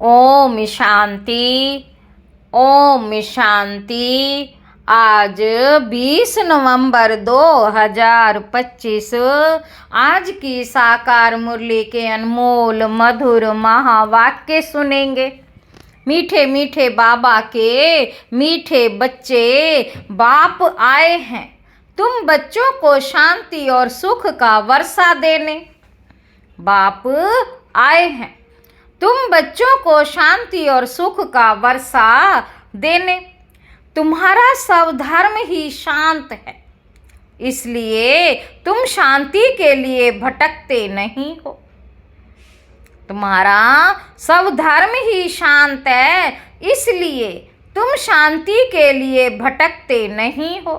ओम शांति। ओम शांति। आज 20 नवंबर 2025 आज की साकार मुरली के अनमोल मधुर महावाक्य सुनेंगे। मीठे मीठे बाबा के मीठे बच्चे बाप आए हैं तुम बच्चों को शांति और सुख का वर्षा देने। बाप आए हैं तुम बच्चों को शांति और सुख का वर्षा देने। तुम्हारा सब धर्म ही शांत है, इसलिए तुम शांति के लिए भटकते नहीं हो। तुम्हारा सब धर्म ही शांत है, इसलिए तुम शांति के लिए भटकते नहीं हो।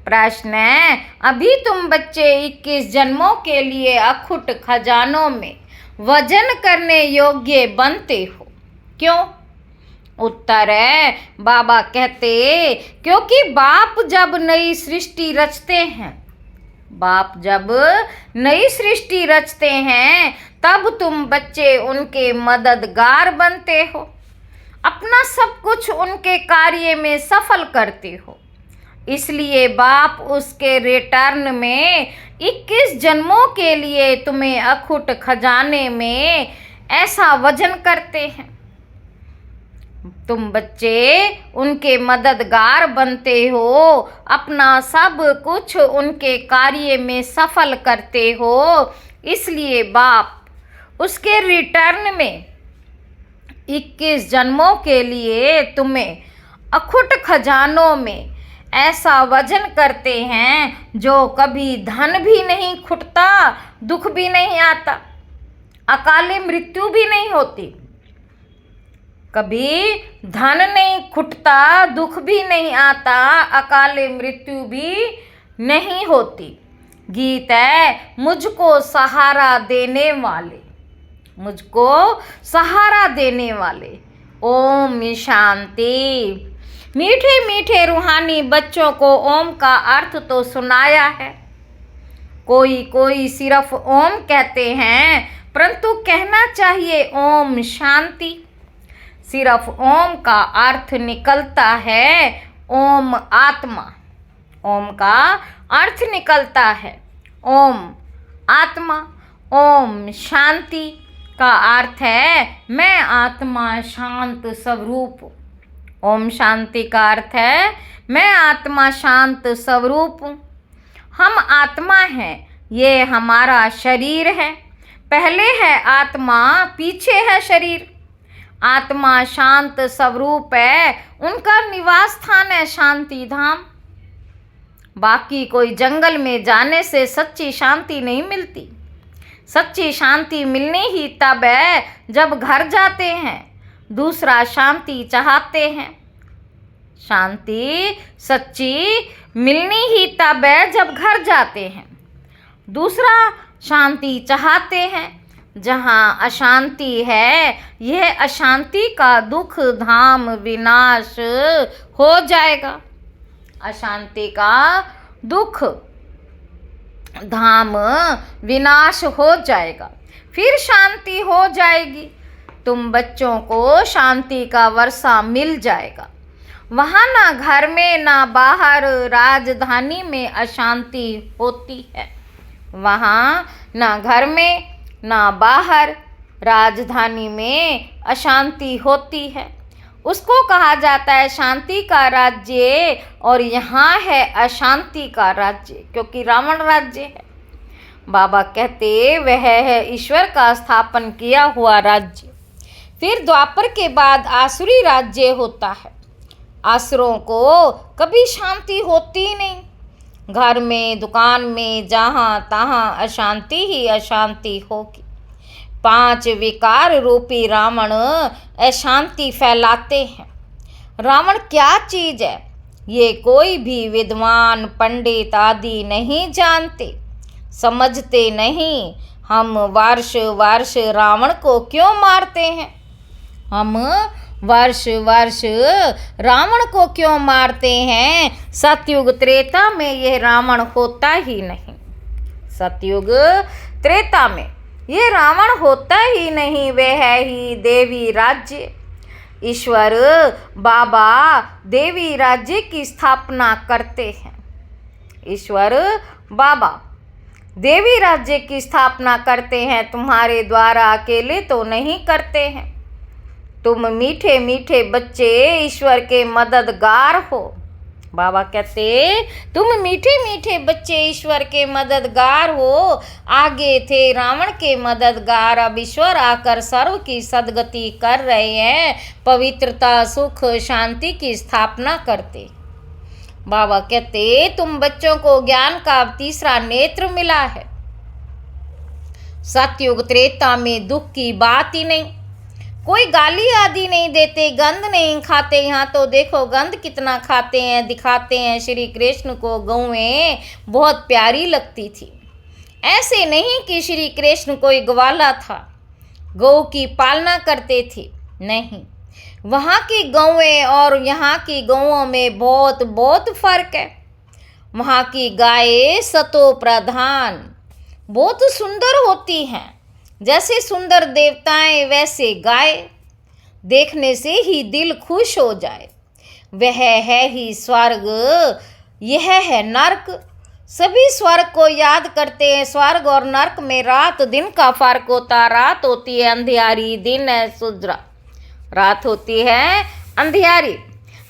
प्रश्न है, अभी तुम बच्चे 21 जन्मों के लिए अखुट खजानों में वजन करने योग्य बनते हो, क्यों? उत्तर है, बाबा कहते क्योंकि बाप जब नई सृष्टि रचते हैं, बाप जब नई सृष्टि रचते हैं तब तुम बच्चे उनके मददगार बनते हो, अपना सब कुछ उनके कार्य में सफल करते हो। इसलिए बाप उसके रिटर्न में 21 जन्मों के लिए तुम्हें अखुट खजाने में ऐसा वजन करते हैं। तुम बच्चे उनके मददगार बनते हो, अपना सब कुछ उनके कार्य में सफल करते हो। इसलिए बाप उसके रिटर्न में 21 जन्मों के लिए तुम्हें अखुट खजानों में ऐसा वजन करते हैं जो कभी धन भी नहीं खुटता, दुख भी नहीं आता, अकाले मृत्यु भी नहीं होती। कभी धन नहीं खुटता, दुख भी नहीं आता, अकाले मृत्यु भी नहीं होती। गीत है, मुझको सहारा देने वाले, मुझको सहारा देने वाले। ओम शांति। मीठे मीठे रूहानी बच्चों को ओम का अर्थ तो सुनाया है। कोई कोई सिर्फ ओम कहते हैं, परंतु कहना चाहिए ओम शांति। सिर्फ ओम का अर्थ निकलता है ओम आत्मा। ओम का अर्थ निकलता है ओम आत्मा। ओम शांति का अर्थ है मैं आत्मा शांत स्वरूप। ओम शांति का अर्थ है मैं आत्मा शांत स्वरूप हूँ। हम आत्मा हैं, ये हमारा शरीर है। पहले है आत्मा, पीछे है शरीर। आत्मा शांत स्वरूप है, उनका निवास स्थान है शांति धाम। बाकी कोई जंगल में जाने से सच्ची शांति नहीं मिलती। सच्ची शांति मिलनी ही तब है जब घर जाते हैं, दूसरा शांति चाहते हैं। शांति सच्ची मिलनी ही तब है जब घर जाते हैं, दूसरा शांति चाहते हैं। जहाँ अशांति है, यह अशांति का दुख धाम विनाश हो जाएगा। अशांति का दुख धाम विनाश हो जाएगा, फिर शांति हो जाएगी। तुम बच्चों को शांति का वर्षा मिल जाएगा। वहाँ ना घर में ना बाहर राजधानी में अशांति होती है। वहाँ ना घर में ना बाहर राजधानी में अशांति होती है। उसको कहा जाता है शांति का राज्य, और यहाँ है अशांति का राज्य, क्योंकि रावण राज्य है। बाबा कहते वह है ईश्वर का स्थापन किया हुआ राज्य। फिर द्वापर के बाद आसुरी राज्य होता है। आसुरों को कभी शांति होती नहीं। घर में, दुकान में, जहाँ तहाँ अशांति ही अशांति होगी। 5 विकार रूपी रावण अशांति फैलाते हैं। रावण क्या चीज़ है, ये कोई भी विद्वान पंडित आदि नहीं जानते, समझते नहीं। हम वर्ष वर्ष रावण को क्यों मारते हैं? हम वर्ष वर्ष रावण को क्यों मारते हैं? सतयुग त्रेता में यह रावण होता ही नहीं। सतयुग त्रेता में ये रावण होता ही नहीं, वह है ही देवी राज्य। ईश्वर बाबा देवी राज्य की स्थापना करते हैं। ईश्वर बाबा देवी राज्य की स्थापना करते हैं, तुम्हारे द्वारा अकेले तो नहीं करते हैं। तुम मीठे मीठे बच्चे ईश्वर के मददगार हो। बाबा कहते तुम मीठे मीठे बच्चे ईश्वर के मददगार हो। आगे थे रावण के मददगार, अब ईश्वर आकर सर्व की सदगति कर रहे हैं, पवित्रता सुख शांति की स्थापना करते। बाबा कहते तुम बच्चों को ज्ञान का तीसरा नेत्र मिला है। सतयुग त्रेता में दुख की बात ही नहीं, कोई गाली आदि नहीं देते, गंध नहीं खाते। यहाँ तो देखो गंध कितना खाते हैं, दिखाते हैं। श्री कृष्ण को गौएं बहुत प्यारी लगती थी। ऐसे नहीं कि श्री कृष्ण कोई ग्वाला था, गौ की पालना करते थे, नहीं। वहाँ की गौएं और यहाँ की गौओं में बहुत बहुत फर्क है। वहाँ की गायें सतो प्रधान बहुत सुंदर होती हैं, जैसे सुंदर देवताएं वैसे गाय, देखने से ही दिल खुश हो जाए। वह है ही स्वर्ग, यह है नरक। सभी स्वर्ग को याद करते हैं। स्वर्ग और नरक में रात दिन का फर्क होता। रात होती है अंधियारी, दिन है सुजरा। रात होती है अंधियारी,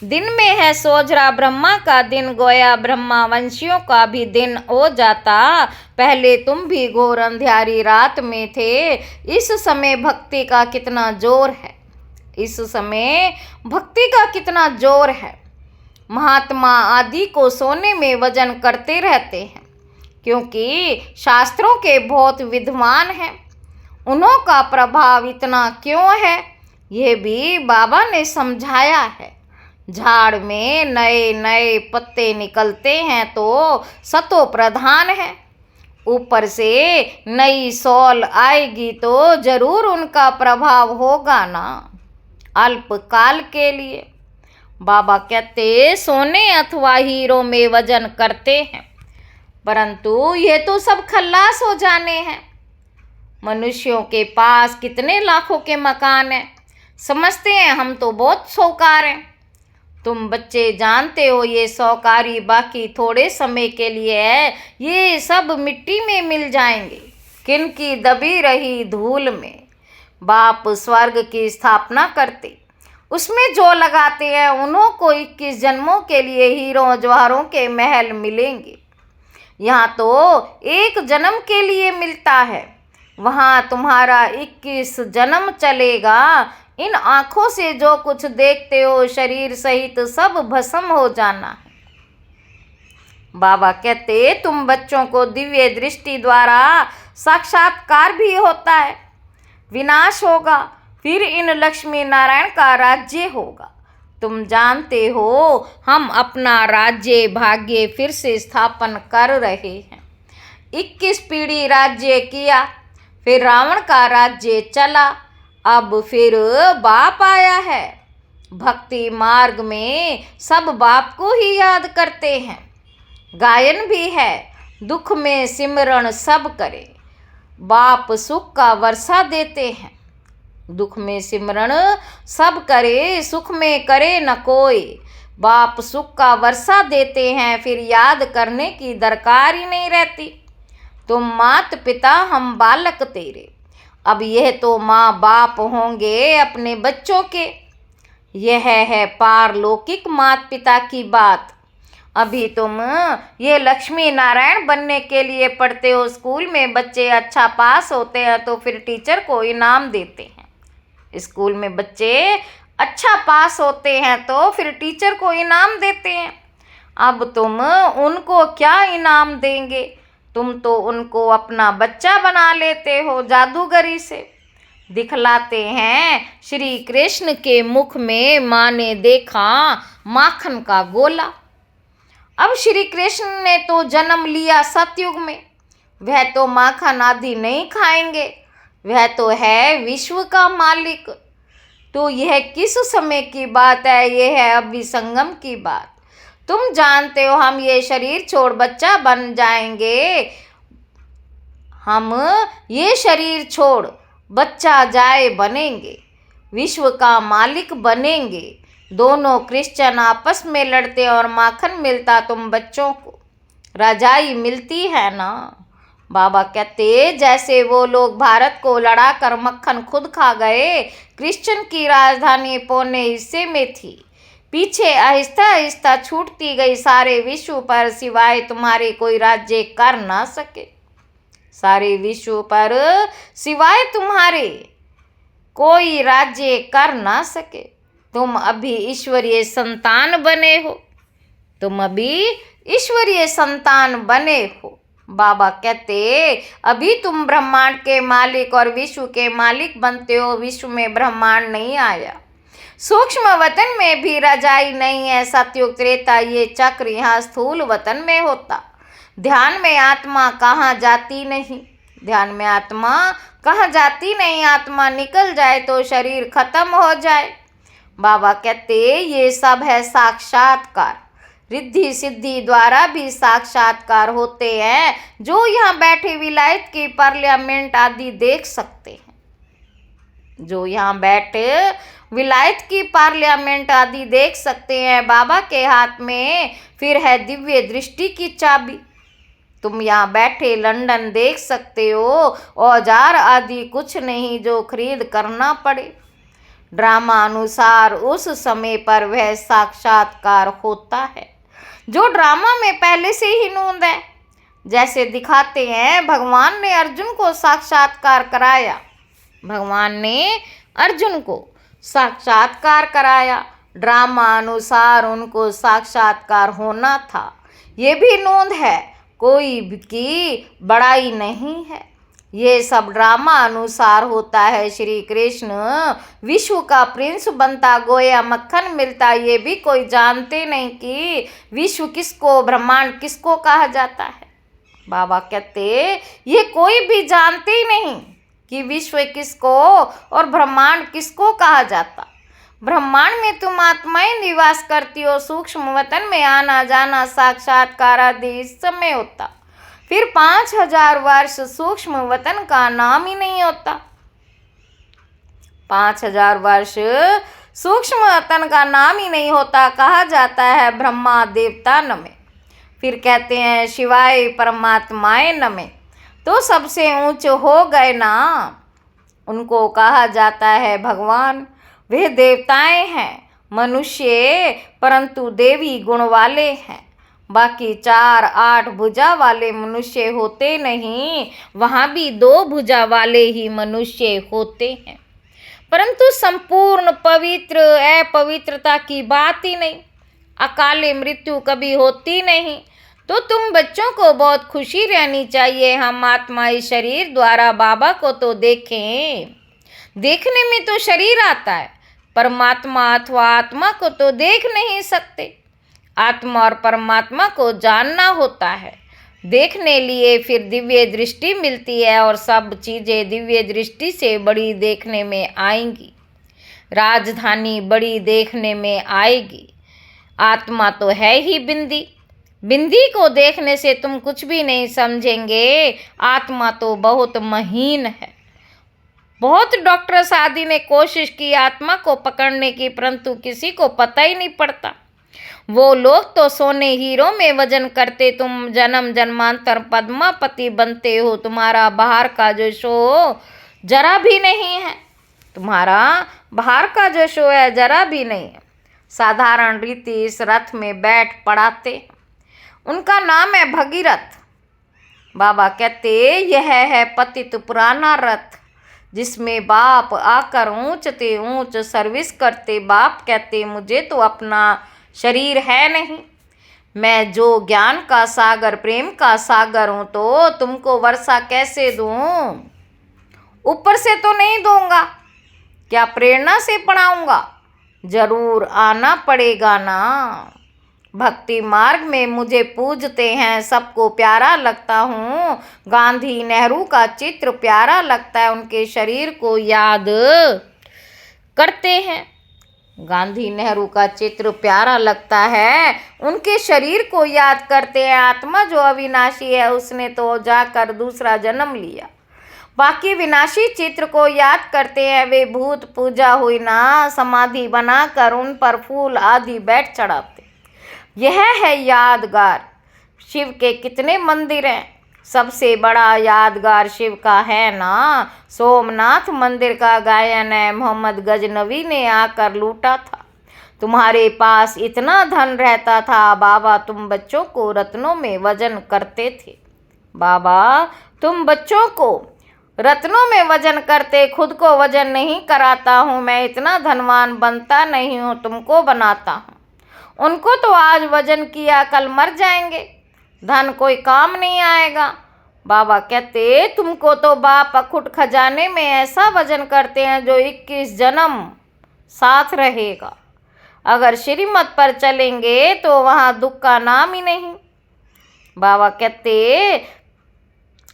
दिन में है सोजरा। ब्रह्मा का दिन गोया ब्रह्मा वंशियों का भी दिन हो जाता। पहले तुम भी घोर अंधियारी रात में थे। इस समय भक्ति का कितना जोर है, इस समय भक्ति का कितना जोर है। महात्मा आदि को सोने में वजन करते रहते हैं, क्योंकि शास्त्रों के बहुत विद्वान हैं। उन्हों का प्रभाव इतना क्यों है, यह भी बाबा ने समझाया है। झाड़ में नए नए पत्ते निकलते हैं तो सतो प्रधान है। ऊपर से नई सौल आएगी तो जरूर उनका प्रभाव होगा ना, अल्पकाल के लिए। बाबा कहते सोने अथवा हीरो में वजन करते हैं, परंतु ये तो सब खल्लास हो जाने हैं। मनुष्यों के पास कितने लाखों के मकान हैं, समझते हैं हम तो बहुत शौकार हैं। तुम बच्चे जानते हो ये सौकारी बाकी थोड़े समय के लिए है, ये सब मिट्टी में मिल जाएंगे, किनकी दबी रही धूल में। बाप स्वर्ग की स्थापना करते, उसमें जो लगाते हैं उन्हों को 21 जन्मों के लिए हीरों जवाहरों के महल मिलेंगे। यहाँ तो एक जन्म के लिए मिलता है, वहाँ तुम्हारा 21 जन्म चलेगा। इन आँखों से जो कुछ देखते हो शरीर सहित सब भस्म हो जाना है। बाबा कहते तुम बच्चों को दिव्य दृष्टि द्वारा साक्षात्कार भी होता है। विनाश होगा, फिर इन लक्ष्मी नारायण का राज्य होगा। तुम जानते हो हम अपना राज्य भाग्य फिर से स्थापन कर रहे हैं। 21 पीढ़ी राज्य किया, फिर रावण का राज्य चला, अब फिर बाप आया है। भक्ति मार्ग में सब बाप को ही याद करते हैं। गायन भी है, दुख में सिमरण सब करे, बाप सुख का वर्षा देते हैं। दुख में सिमरण सब करे, सुख में करे न कोई। बाप सुख का वर्षा देते हैं, फिर याद करने की दरकार ही नहीं रहती। तुम मात पिता हम बालक तेरे, अब यह तो माँ बाप होंगे अपने बच्चों के। यह है पारलौकिक माता पिता की बात। अभी तुम ये लक्ष्मी नारायण बनने के लिए पढ़ते हो। स्कूल में बच्चे अच्छा पास होते हैं तो फिर टीचर को इनाम देते हैं। स्कूल में बच्चे अच्छा पास होते हैं तो फिर टीचर को इनाम देते हैं। अब तुम उनको क्या इनाम देंगे, तुम तो उनको अपना बच्चा बना लेते हो, जादूगरी से दिखलाते हैं। श्री कृष्ण के मुख में माँ ने देखा माखन का गोला। अब श्री कृष्ण ने तो जन्म लिया सतयुग में, वह तो माखन आदि नहीं खाएंगे, वह तो है विश्व का मालिक। तो यह किस समय की बात है, यह है अभी संगम की बात। तुम जानते हो हम ये शरीर छोड़ बच्चा बन जाएंगे, हम ये शरीर छोड़ बच्चा जाए बनेंगे, विश्व का मालिक बनेंगे। दोनों क्रिश्चियन आपस में लड़ते और माखन मिलता तुम बच्चों को, रजाई मिलती है ना। बाबा कहते जैसे वो लोग भारत को लड़ा कर मक्खन खुद खा गए, क्रिश्चियन की राजधानी पौने हिस्से में थी, पीछे आहिस्ता आहिस्ता छूटती गई सारे विश्व पर, सिवाय तुम्हारे कोई राज्य कर ना सके। सारे विश्व पर सिवाय तुम्हारे कोई राज्य कर ना सके। तुम अभी ईश्वरीय संतान बने हो, तुम अभी ईश्वरीय संतान बने हो। बाबा कहते अभी तुम ब्रह्मांड के मालिक और विश्व के मालिक बनते हो। विश्व में ब्रह्मांड नहीं आया, सूक्ष्म वतन में भी रजाई नहीं है। सतयुग त्रेता ये चक्र यहाँ स्थूल वतन में होता। ध्यान में आत्मा कहाँ जाती नहीं, ध्यान में आत्मा कहाँ जाती नहीं। आत्मा निकल जाए तो शरीर खत्म हो जाए। बाबा कहते ये सब है साक्षात्कार, रिद्धि सिद्धि द्वारा भी साक्षात्कार होते हैं। जो यहाँ बैठे विलायत की पार्लियामेंट आदि देख सकते हैं, जो यहाँ बैठे विलायत की पार्लियामेंट आदि देख सकते हैं। बाबा के हाथ में फिर है दिव्य दृष्टि की चाबी। तुम यहाँ बैठे लंदन देख सकते हो, औजार आदि कुछ नहीं जो खरीद करना पड़े। ड्रामा अनुसार उस समय पर वह साक्षात्कार होता है जो ड्रामा में पहले से ही नूंद है। जैसे दिखाते हैं भगवान ने अर्जुन को साक्षात्कार कराया, भगवान ने अर्जुन को साक्षात्कार कराया। ड्रामा अनुसार उनको साक्षात्कार होना था, ये भी नूंद है, कोई की बड़ाई नहीं है। ये सब ड्रामा अनुसार होता है। श्री कृष्ण विश्व का प्रिंस बनता, गोया मक्खन मिलता, ये भी कोई जानते नहीं कि विश्व किसको, ब्रह्मांड किसको कहा जाता है। बाबा कहते ये कोई भी जानते ही नहीं कि विश्व किसको और ब्रह्मांड किसको कहा जाता। ब्रह्मांड में तुम आत्माएं निवास करती हो, सूक्ष्म वतन में आना जाना साक्षात्कार आदि इस समय होता। फिर 5000 वर्ष सूक्ष्म वतन का नाम ही नहीं होता। 5000 वर्ष सूक्ष्म वतन का नाम ही नहीं होता, कहा जाता है ब्रह्मा देवता नमे। फिर कहते हैं शिवाय परमात्माएं नमे, तो सबसे ऊंचे हो गए ना, उनको कहा जाता है भगवान। वे देवताएं हैं, मनुष्य परंतु देवी गुण वाले हैं। बाकी 4-8 भुजा वाले मनुष्य होते नहीं, वहाँ भी 2 भुजा वाले ही मनुष्य होते हैं। परंतु संपूर्ण पवित्र अपवित्रता की बात ही नहीं, अकाले मृत्यु कभी होती नहीं। तो तुम बच्चों को बहुत खुशी रहनी चाहिए। हम आत्माई शरीर द्वारा बाबा को तो देखें, देखने में तो शरीर आता है, परमात्मा अथवा आत्मा को तो देख नहीं सकते। आत्मा और परमात्मा को जानना होता है, देखने लिए फिर दिव्य दृष्टि मिलती है और सब चीज़ें दिव्य दृष्टि से बड़ी देखने में आएंगी। राजधानी बड़ी देखने में आएगी। आत्मा तो है ही बिंदी, बिंदी को देखने से तुम कुछ भी नहीं समझेंगे। आत्मा तो बहुत महीन है। बहुत डॉक्टर्स आदि ने कोशिश की आत्मा को पकड़ने की, परंतु किसी को पता ही नहीं पड़ता। वो लोग तो सोने हीरो में वजन करते, तुम जन्म जन्मांतर पद्मापति बनते हो। तुम्हारा बाहर का जो शो जरा भी नहीं है, तुम्हारा बाहर का जो शो है जरा भी नहीं है। साधारण रीति इस रथ में बैठ पड़ाते, उनका नाम है भगीरथ। बाबा कहते यह है पतित पुराना रथ, जिसमें बाप आकर ऊंचते ऊंच सर्विस करते। बाप कहते मुझे तो अपना शरीर है नहीं, मैं जो ज्ञान का सागर प्रेम का सागर हूँ, तो तुमको वर्षा कैसे दूँ? ऊपर से तो नहीं दूंगा, क्या प्रेरणा से पढ़ाऊँगा? जरूर आना पड़ेगा ना। भक्ति मार्ग में मुझे पूजते हैं, सबको प्यारा लगता हूँ। गांधी नेहरू का चित्र प्यारा लगता है, उनके शरीर को याद करते हैं। गांधी नेहरू का चित्र प्यारा लगता है, उनके शरीर को याद करते हैं। आत्मा जो अविनाशी है उसने तो जाकर दूसरा जन्म लिया। बाकी विनाशी चित्र को याद करते हैं, वे भूत पूजा हुई ना समाधि बनाकर उन पर फूल आदि बैठ चढ़ाते। यह है यादगार। शिव के कितने मंदिर हैं, सबसे बड़ा यादगार शिव का है ना सोमनाथ मंदिर का गायन है। मोहम्मद गजनवी ने आकर लूटा था। तुम्हारे पास इतना धन रहता था बाबा, तुम बच्चों को रत्नों में वजन करते थे। बाबा तुम बच्चों को रत्नों में वजन करते, खुद को वजन नहीं कराता हूँ। मैं इतना धनवान बनता नहीं हूँ, तुमको बनाता हूँ। उनको तो आज वजन किया कल मर जाएंगे, धन कोई काम नहीं आएगा। बाबा कहते तुमको तो बाप अखुट खजाने में ऐसा वजन करते हैं जो 21 जन्म साथ रहेगा। अगर श्रीमत पर चलेंगे तो वहाँ दुख का नाम ही नहीं। बाबा कहते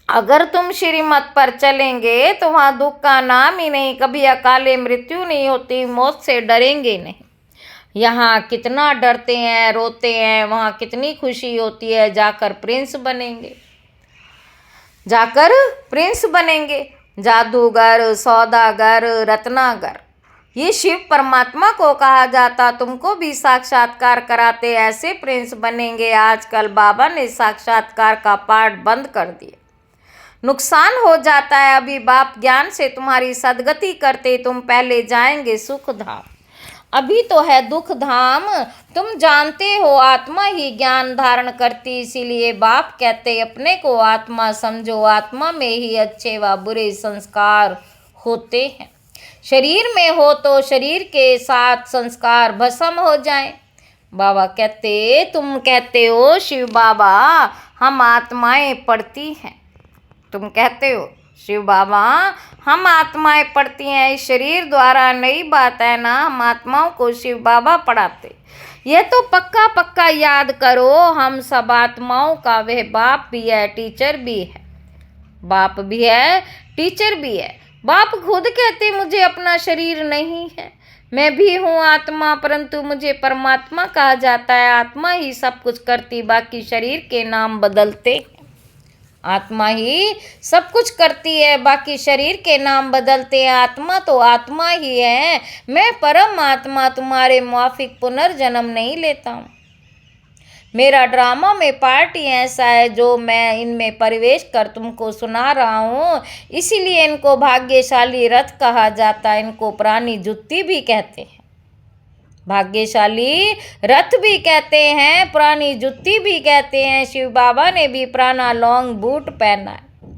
अगर तुम श्रीमत पर चलेंगे तो वहाँ दुख का नाम ही नहीं, कभी अकाले मृत्यु नहीं होती, मौत से डरेंगे नहीं। यहाँ कितना डरते हैं रोते हैं, वहाँ कितनी खुशी होती है। जाकर प्रिंस बनेंगे, जाकर प्रिंस बनेंगे। जादूगर, सौदागर, रत्नागर, ये शिव परमात्मा को कहा जाता। तुमको भी साक्षात्कार कराते, ऐसे प्रिंस बनेंगे। आजकल बाबा ने साक्षात्कार का पाठ बंद कर दिया, नुकसान हो जाता है। अभी बाप ज्ञान से तुम्हारी सदगति करते, तुम पहले जाएंगे सुख धाम। अभी तो है दुख धाम, तुम जानते हो आत्मा ही ज्ञान धारण करती। इसीलिए बाप कहते अपने को आत्मा समझो, आत्मा में ही अच्छे व बुरे संस्कार होते हैं। शरीर में हो तो शरीर के साथ संस्कार भस्म हो जाएं। बाबा कहते तुम कहते हो शिव बाबा हम आत्माएं पढ़ती हैं। तुम कहते हो शिव बाबा हम आत्माएं पढ़ती हैं, इस शरीर द्वारा नई बात है ना, हम आत्माओं को शिव बाबा पढ़ाते। ये तो पक्का पक्का याद करो, हम सब आत्माओं का वह बाप भी है, टीचर भी है। बाप भी है, टीचर भी है। बाप खुद कहते मुझे अपना शरीर नहीं है, मैं भी हूँ आत्मा, परंतु मुझे परमात्मा कहा जाता है। आत्मा ही सब कुछ करती, बाकी शरीर के नाम बदलते। आत्मा ही सब कुछ करती है, बाकी शरीर के नाम बदलते हैं। आत्मा तो आत्मा ही है, मैं परम आत्मा तुम्हारे मुआफिक पुनर्जन्म नहीं लेता हूँ। मेरा ड्रामा में पार्ट ही ऐसा है जो मैं इनमें प्रवेश कर तुमको सुना रहा हूँ, इसीलिए इनको भाग्यशाली रथ कहा जाता है। इनको पुरानी जुत्ती भी कहते हैं, भाग्यशाली रथ भी कहते हैं, पुरानी जुत्ती भी कहते हैं। शिव बाबा ने भी पुराना लॉन्ग बूट पहना है।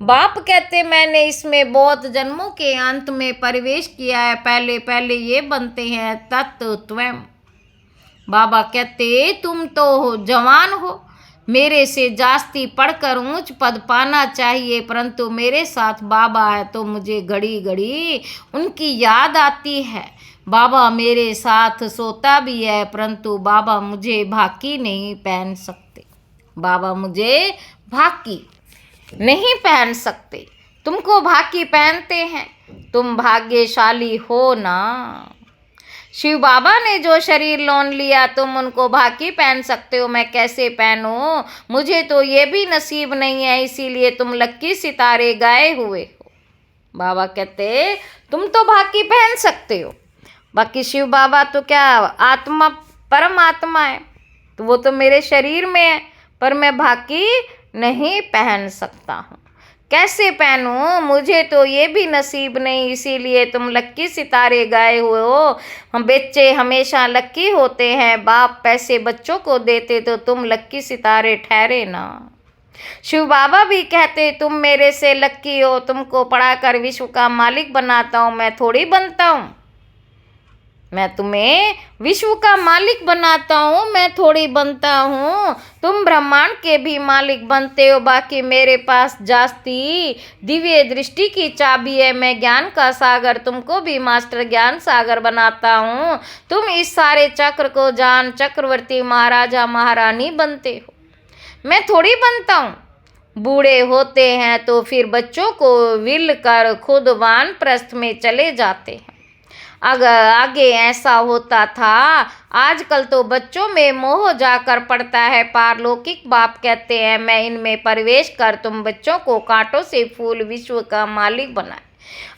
बाप कहते मैंने इसमें बहुत जन्मों के अंत में प्रवेश किया है, पहले पहले ये बनते हैं तत्व स्वयं। बाबा कहते तुम तो जवान हो, मेरे से जास्ती पढ़कर ऊंच पद पाना चाहिए, परंतु मेरे साथ बाबा है तो मुझे घड़ी घड़ी उनकी याद आती है। बाबा मेरे साथ सोता भी है, परंतु बाबा मुझे भाकी नहीं पहन सकते। बाबा मुझे भाकी नहीं पहन सकते, तुमको भाकी पहनते हैं, तुम भाग्यशाली हो ना। शिव बाबा ने जो शरीर लोन लिया तुम उनको भाकी पहन सकते हो, मैं कैसे पहनूं, मुझे तो ये भी नसीब नहीं है, इसीलिए तुम लक्की सितारे गाए हुए हो। बाबा कहते तुम तो भाकी पहन सकते हो, बाकी शिव बाबा तो क्या आत्मा परमात्मा है, तो वो तो मेरे शरीर में है, पर मैं भाकी नहीं पहन सकता हूँ। कैसे पहनूं, मुझे तो ये भी नसीब नहीं, इसीलिए तुम लक्की सितारे गाए हुए हो। हम बच्चे हमेशा लक्की होते हैं, बाप पैसे बच्चों को देते तो तुम लक्की सितारे ठहरे ना। शिव बाबा भी कहते तुम मेरे से लक्की हो, तुमको पढ़ाकर विश्व का मालिक बनाता हूँ, मैं थोड़ी बनता हूँ। मैं तुम्हें विश्व का मालिक बनाता हूँ, मैं थोड़ी बनता हूँ। तुम ब्रह्मांड के भी मालिक बनते हो, बाकी मेरे पास जास्ती दिव्य दृष्टि की चाबी है। मैं ज्ञान का सागर, तुमको भी मास्टर ज्ञान सागर बनाता हूँ। तुम इस सारे चक्र को जान चक्रवर्ती महाराजा महारानी बनते हो, मैं थोड़ी बनता हूँ। बूढ़े होते हैं तो फिर बच्चों को विल कर खुद वानप्रस्थ में चले जाते हैं। अगर आगे ऐसा होता था। आजकल तो बच्चों में मोह जाकर पड़ता है। पारलौकिक बाप कहते हैं, मैं इनमें प्रवेश कर तुम बच्चों को कांटों से फूल विश्व का मालिक बनाए,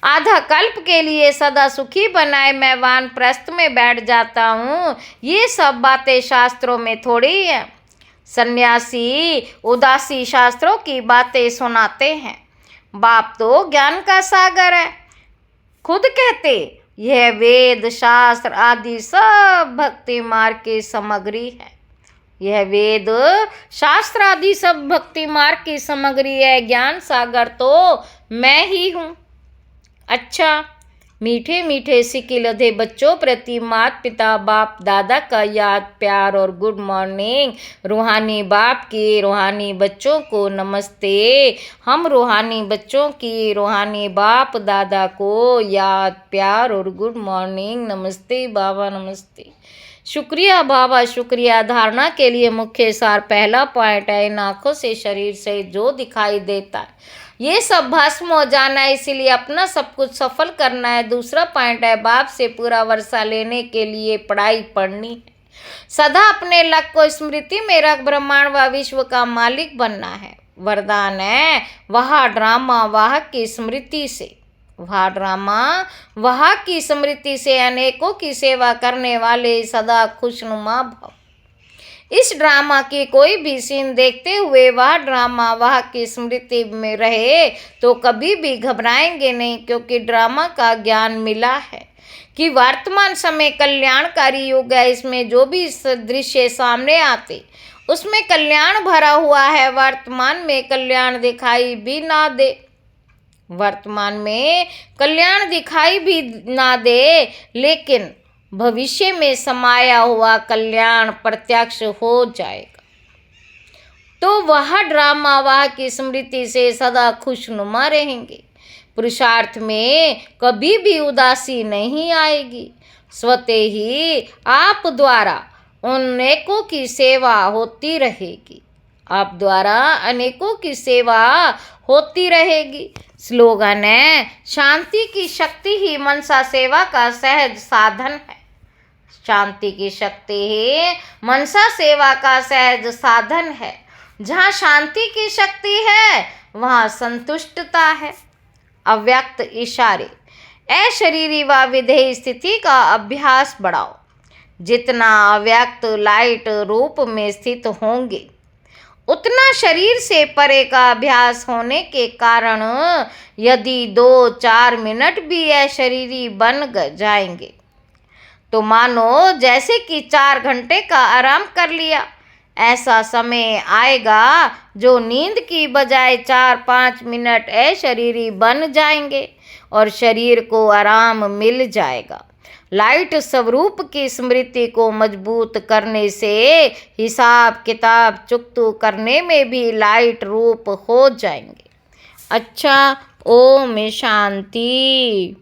आधा कल्प के लिए सदा सुखी बनाए, मैं वानप्रस्थ में बैठ जाता हूँ। ये सब बातें शास्त्रों में थोड़ी है। सन्यासी उदासी शास्त्रों की बातें सुनाते हैं। बाप तो ज्ञान का सागर है। खुद कहते, यह वेद शास्त्र आदि सब भक्ति मार्ग की सामग्री है। यह वेद शास्त्र आदि सब भक्ति मार्ग की सामग्री है। ज्ञान सागर तो मैं ही हूँ। अच्छा, मीठे मीठे सिक्के लधे बच्चों प्रति माता पिता बाप दादा का याद प्यार और गुड मॉर्निंग। रूहानी बाप के रूहानी बच्चों को नमस्ते। हम रूहानी बच्चों की रूहानी बाप दादा को याद प्यार और गुड मॉर्निंग। नमस्ते बाबा, नमस्ते। शुक्रिया बाबा, शुक्रिया। धारणा के लिए मुख्य सार पहला पॉइंट है, इन आँखों से शरीर से जो दिखाई देता है ये सब भस्म हो जाना है, इसीलिए अपना सब कुछ सफल करना है। दूसरा पॉइंट है, बाप से पूरा वर्षा लेने के लिए पढ़ाई पढ़नी है। सदा अपने लक्ष्य को स्मृति में रख ब्रह्मांड व विश्व का मालिक बनना है। वरदान है, वह ड्रामा वाह की स्मृति से, वह ड्रामा वह की स्मृति से अनेकों की सेवा करने वाले सदा खुशनुमा भव। इस ड्रामा की कोई भी सीन देखते हुए वह ड्रामा वह की स्मृति में रहे तो कभी भी घबराएंगे नहीं, क्योंकि ड्रामा का ज्ञान मिला है कि वर्तमान समय कल्याणकारी युग है। इसमें जो भी दृश्य सामने आते उसमें कल्याण भरा हुआ है। वर्तमान में कल्याण दिखाई भी ना दे, वर्तमान में कल्याण दिखाई भी ना दे, लेकिन भविष्य में समाया हुआ कल्याण प्रत्यक्ष हो जाएगा। तो वह ड्रामा वह की स्मृति से सदा खुशनुमा रहेंगे। पुरुषार्थ में कभी भी उदासी नहीं आएगी। स्वतः ही आप द्वारा अनेकों की सेवा होती रहेगी। आप द्वारा अनेकों की सेवा होती रहेगी। स्लोगन है, शांति की शक्ति ही मनसा सेवा का सहज साधन है। शांति की शक्ति ही मनसा सेवा का सहज साधन है। जहाँ शांति की शक्ति है वहाँ संतुष्टता है। अव्यक्त इशारे, अशरीरी व विधेय स्थिति का अभ्यास बढ़ाओ। जितना अव्यक्त लाइट रूप में स्थित होंगे उतना शरीर से परे का अभ्यास होने के कारण यदि 2-4 मिनट भी अशरीरी बन जाएंगे तो मानो जैसे कि 4 घंटे का आराम कर लिया। ऐसा समय आएगा जो नींद की बजाय 4-5 मिनट अशरीरी बन जाएंगे और शरीर को आराम मिल जाएगा। लाइट स्वरूप की स्मृति को मजबूत करने से हिसाब किताब चुकतू करने में भी लाइट रूप हो जाएंगे। अच्छा, ओम शांति।